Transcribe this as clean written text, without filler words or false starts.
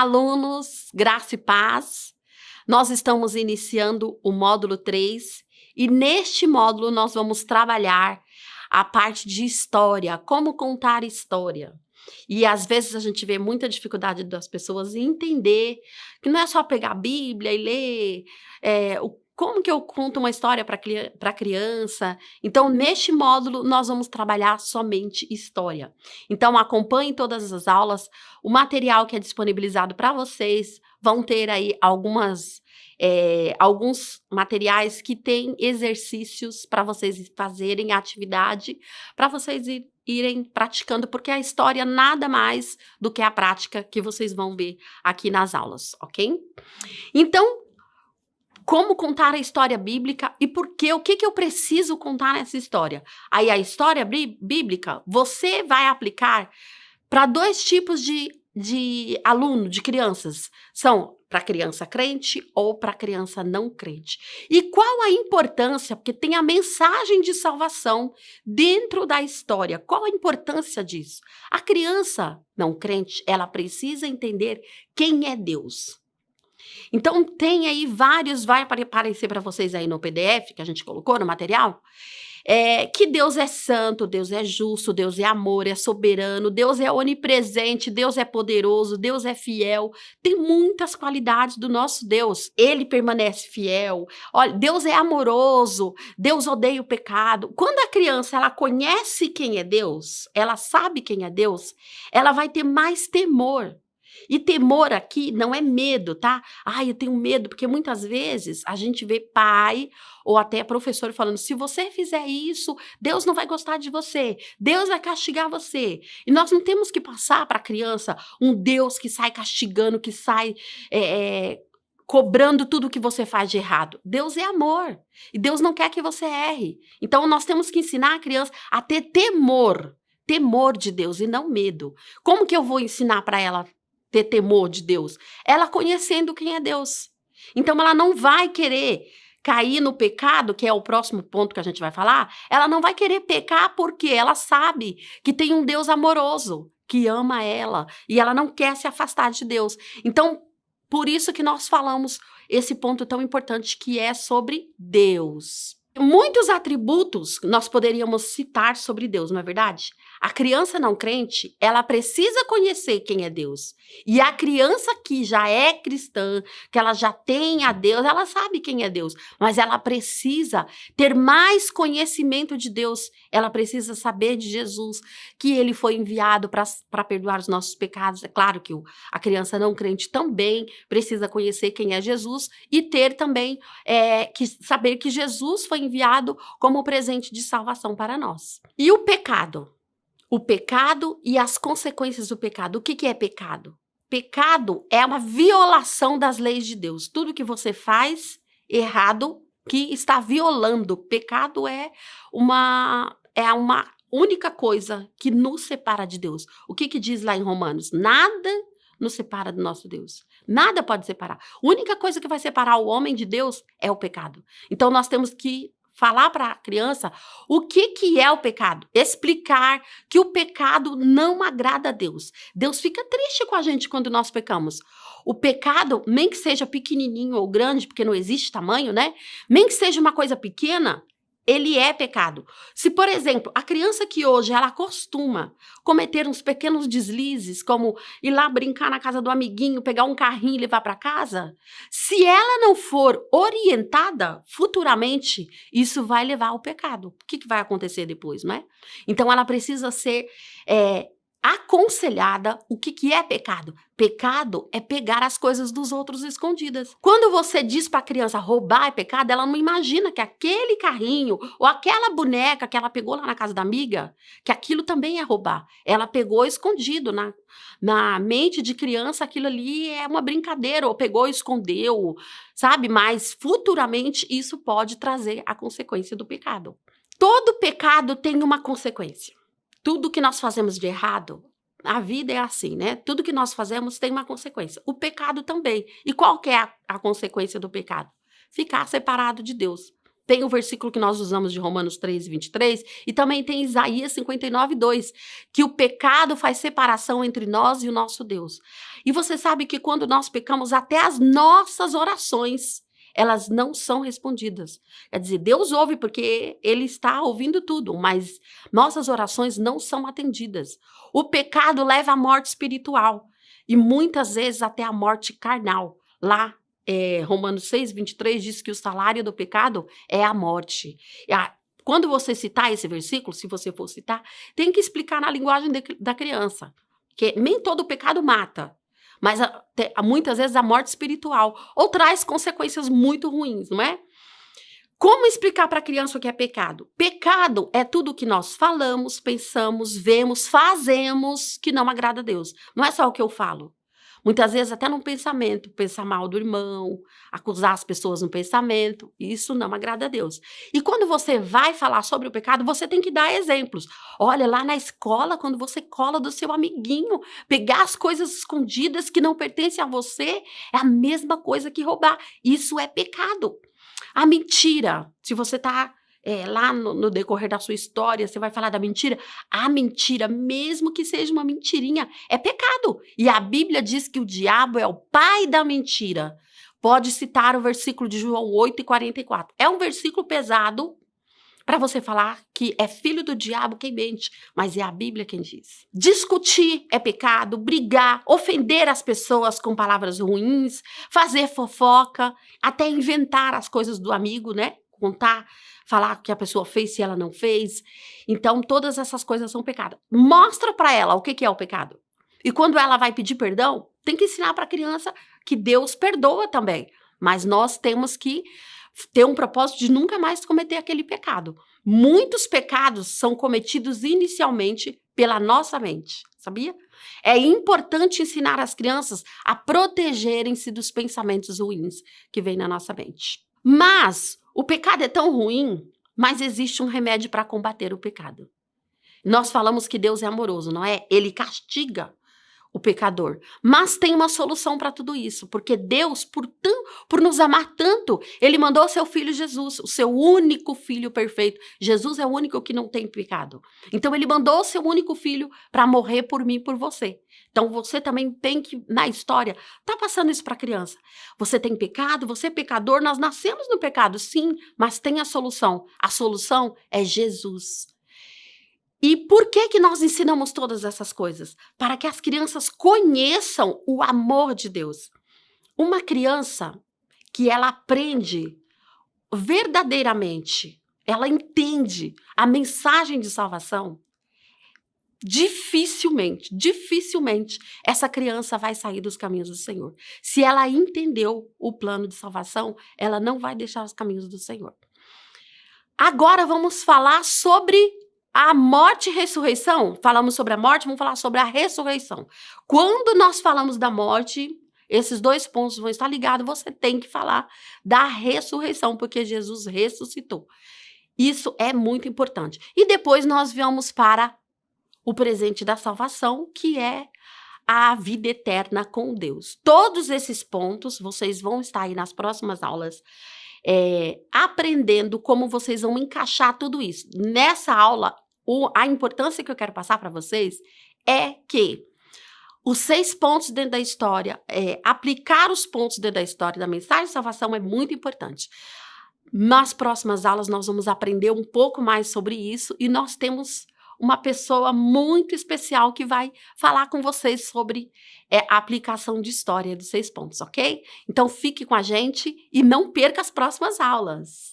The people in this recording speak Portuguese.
alunos, graça e paz. Nós estamos iniciando o módulo 3 e neste módulo nós vamos trabalhar a parte de história, como contar história. E às vezes a gente vê muita dificuldade das pessoas em entender que não é só pegar a Bíblia e ler como que eu conto uma história para criança. Então, neste módulo, nós vamos trabalhar somente história. Então, acompanhem todas as aulas. O material que é disponibilizado para vocês vão ter aí alguns materiais que têm exercícios para vocês fazerem atividade, para vocês irem praticando, porque a história nada mais do que a prática que vocês vão ver aqui nas aulas, ok? Então, como contar a história bíblica e por quê? O que eu preciso contar nessa história? Aí a história bíblica, você vai aplicar para dois tipos de aluno, de crianças. São para criança crente ou para criança não crente. E qual a importância? Porque tem a mensagem de salvação dentro da história. Qual a importância disso? A criança não crente, ela precisa entender quem é Deus. Então, tem aí vários, vai aparecer para vocês aí no PDF que a gente colocou no material, que Deus é santo, Deus é justo, Deus é amor, é soberano, Deus é onipresente, Deus é poderoso, Deus é fiel. Tem muitas qualidades do nosso Deus. Ele permanece fiel. Olha, Deus é amoroso, Deus odeia o pecado. Quando a criança ela conhece quem é Deus, ela sabe quem é Deus, ela vai ter mais temor. E temor aqui não é medo, tá? Ai, eu tenho medo, porque muitas vezes a gente vê pai ou até professor falando, se você fizer isso, Deus não vai gostar de você, Deus vai castigar você. E nós não temos que passar para a criança um Deus que sai castigando, que sai cobrando tudo que você faz de errado. Deus é amor e Deus não quer que você erre. Então nós temos que ensinar a criança a ter temor de Deus e não medo. Como que eu vou ensinar para ela ter temor de Deus? Ela conhecendo quem é Deus. Então, ela não vai querer cair no pecado, que é o próximo ponto que a gente vai falar. Ela não vai querer pecar porque ela sabe que tem um Deus amoroso, que ama ela, e ela não quer se afastar de Deus. Então, por isso que nós falamos esse ponto tão importante que é sobre Deus. Muitos atributos nós poderíamos citar sobre Deus, não é verdade? A criança não crente, ela precisa conhecer quem é Deus. E a criança que já é cristã, que ela já tem a Deus, ela sabe quem é Deus. Mas ela precisa ter mais conhecimento de Deus. Ela precisa saber de Jesus, que ele foi enviado para perdoar os nossos pecados. É claro que a criança não crente também precisa conhecer quem é Jesus e ter também, saber que Jesus foi enviado como presente de salvação para nós. E o pecado? O pecado e as consequências do pecado. O que é pecado? Pecado é uma violação das leis de Deus. Tudo que você faz errado, que está violando. Pecado é uma única coisa que nos separa de Deus. O que diz lá em Romanos? Nada nos separa do nosso Deus. Nada pode separar. A única coisa que vai separar o homem de Deus é o pecado. Então, nós temos que falar para a criança o que é o pecado. Explicar que o pecado não agrada a Deus. Deus fica triste com a gente quando nós pecamos. O pecado, nem que seja pequenininho ou grande, porque não existe tamanho, né? Nem que seja uma coisa pequena, ele é pecado. Se, por exemplo, a criança que hoje ela costuma cometer uns pequenos deslizes, como ir lá brincar na casa do amiguinho, pegar um carrinho e levar para casa, se ela não for orientada, futuramente, isso vai levar ao pecado. O que vai acontecer depois, não é? Então, ela precisa ser aconselhada. O que é pecado? Pecado é pegar as coisas dos outros escondidas. Quando você diz para a criança roubar é pecado, ela não imagina que aquele carrinho ou aquela boneca que ela pegou lá na casa da amiga, que aquilo também é roubar. Ela pegou escondido na mente de criança, aquilo ali é uma brincadeira, ou pegou e escondeu, sabe? Mas futuramente isso pode trazer a consequência do pecado. Todo pecado tem uma consequência. Tudo que nós fazemos de errado, a vida é assim, né? Tudo que nós fazemos tem uma consequência. O pecado também. E qual que é a consequência do pecado? Ficar separado de Deus. tem o versículo que nós usamos de Romanos 3:23, e também tem Isaías 59:2, que o pecado faz separação entre nós e o nosso Deus. E você sabe que quando nós pecamos, até as nossas orações, elas não são respondidas. Quer dizer, Deus ouve porque Ele está ouvindo tudo, mas nossas orações não são atendidas. O pecado leva à morte espiritual e muitas vezes até à morte carnal. Lá, Romanos 6:23 diz que o salário do pecado é a morte. Quando você citar esse versículo, se você for citar, tem que explicar na linguagem da criança, que nem todo pecado mata, mas muitas vezes a morte espiritual, ou traz consequências muito ruins, não é? Como explicar para a criança o que é pecado? Pecado é tudo o que nós falamos, pensamos, vemos, fazemos que não agrada a Deus. Não é só o que eu falo. Muitas vezes até num pensamento, pensar mal do irmão, acusar as pessoas no pensamento, isso não agrada a Deus. E quando você vai falar sobre o pecado, você tem que dar exemplos. Olha, lá na escola, quando você cola do seu amiguinho, pegar as coisas escondidas que não pertencem a você, é a mesma coisa que roubar. Isso é pecado. A mentira, se você está lá no decorrer da sua história, você vai falar da mentira. A mentira, mesmo que seja uma mentirinha, é pecado. E a Bíblia diz que o diabo é o pai da mentira. Pode citar o versículo de João 8:44. É um versículo pesado para você falar que é filho do diabo quem mente, mas é a Bíblia quem diz. Discutir é pecado, brigar, ofender as pessoas com palavras ruins, fazer fofoca, até inventar as coisas do amigo, né? Contar, falar o que a pessoa fez se ela não fez. Então, todas essas coisas são pecado. Mostra para ela o que é o pecado. E quando ela vai pedir perdão, tem que ensinar para a criança que Deus perdoa também. Mas nós temos que ter um propósito de nunca mais cometer aquele pecado. Muitos pecados são cometidos inicialmente pela nossa mente, sabia? É importante ensinar as crianças a protegerem-se dos pensamentos ruins que vêm na nossa mente. Mas o pecado é tão ruim, mas existe um remédio para combater o pecado. Nós falamos que Deus é amoroso, não é? Ele castiga o pecador. Mas tem uma solução para tudo isso, porque Deus, por nos amar tanto, Ele mandou seu Filho Jesus, o seu único Filho perfeito. Jesus é o único que não tem pecado. Então Ele mandou o seu único Filho para morrer por mim e por você. Então você também tem que, na história, tá passando isso para a criança. Você tem pecado, você é pecador, nós nascemos no pecado, sim, mas tem a solução. A solução é Jesus. E por que nós ensinamos todas essas coisas? Para que as crianças conheçam o amor de Deus. Uma criança que ela aprende verdadeiramente, ela entende a mensagem de salvação, dificilmente essa criança vai sair dos caminhos do Senhor. Se ela entendeu o plano de salvação, ela não vai deixar os caminhos do Senhor. Agora vamos falar sobre a morte e ressurreição. Falamos sobre a morte, vamos falar sobre a ressurreição. Quando nós falamos da morte, esses dois pontos vão estar ligados, você tem que falar da ressurreição, porque Jesus ressuscitou. Isso é muito importante. E depois nós vamos para o presente da salvação, que é a vida eterna com Deus. Todos esses pontos, vocês vão estar aí nas próximas aulas aprendendo como vocês vão encaixar tudo isso. Nessa aula, a importância que eu quero passar para vocês é que os 6 pontos dentro da história, aplicar os pontos dentro da história da mensagem de salvação é muito importante. Nas próximas aulas nós vamos aprender um pouco mais sobre isso e nós temos uma pessoa muito especial que vai falar com vocês sobre a aplicação de história dos 6 pontos, ok? Então fique com a gente e não perca as próximas aulas.